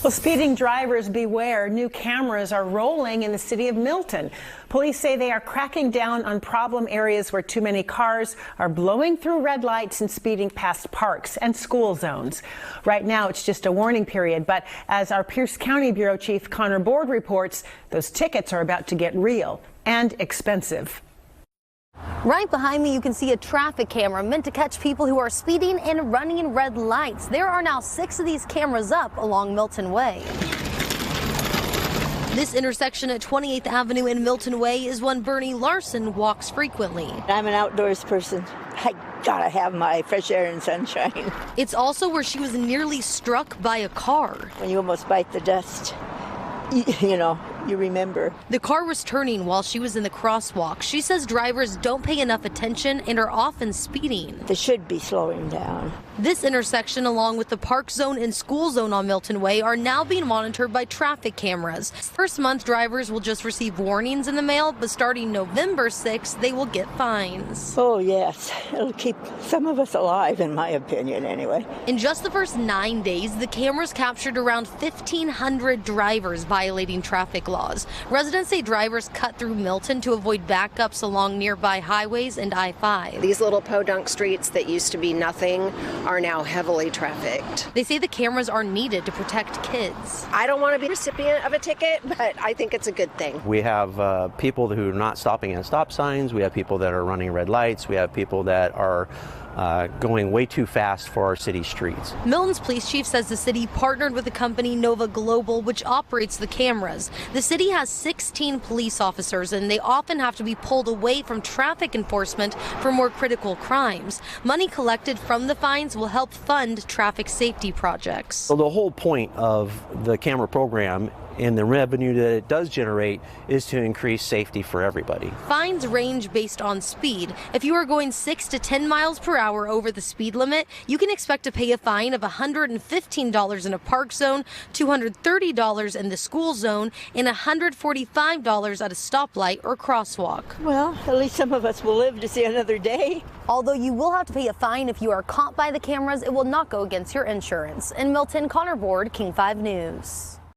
Well, speeding drivers beware. New cameras are rolling in the city of Milton. Police say they are cracking down on problem areas where too many cars are blowing through red lights and speeding past parks and school zones. Right now, it's just a warning period, but as our Pierce County Bureau Chief Connor Board reports, those tickets are about to get real and expensive. Right behind me, you can see a traffic camera meant to catch people who are speeding and running red lights. There are now 6 of these cameras up along Milton WA. This intersection at 28th Avenue in Milton WA is one Bernie Larson walks frequently. I'm an outdoors person. I gotta have my fresh air and sunshine. It's also where she was nearly struck by a car. When you almost bite the dust, you know, you remember. The car was turning while she was in the crosswalk. She says drivers don't pay enough attention and are often speeding. They should be slowing down. This intersection, along with the park zone and school zone on Milton WA, are now being monitored by traffic cameras. First month, drivers will just receive warnings in the mail, but starting November 6th, they will get fines. Oh, yes. It'll keep some of us alive, in my opinion, anyway. In just the first 9 days, the cameras captured around 1,500 drivers violating traffic laws. Residents say drivers cut through Milton to avoid backups along nearby highways and I-5. These little podunk streets that used to be nothing are now heavily trafficked. They say the cameras are needed to protect kids. I don't want to be a recipient of a ticket, but I think it's a good thing. We have people who are not stopping at stop signs. We have people that are running red lights. We have people that are going way too fast for our city streets. Milton's police chief says the city partnered with the company NovoaGlobal, which operates the cameras. The city has 16 police officers, and they often have to be pulled away from traffic enforcement for more critical crimes. Money collected from the fines will help fund traffic safety projects. So the whole point of the camera program and the revenue that it does generate is to increase safety for everybody. Fines range based on speed. If you are going 6 to 10 miles per hour over the speed limit, you can expect to pay a fine of $115 in a park zone, $230 in the school zone, and $145 at a stoplight or crosswalk. Well, at least some of us will live to see another day. Although you will have to pay a fine if you are caught by the cameras, it will not go against your insurance. In Milton, Connor Board, King 5 News.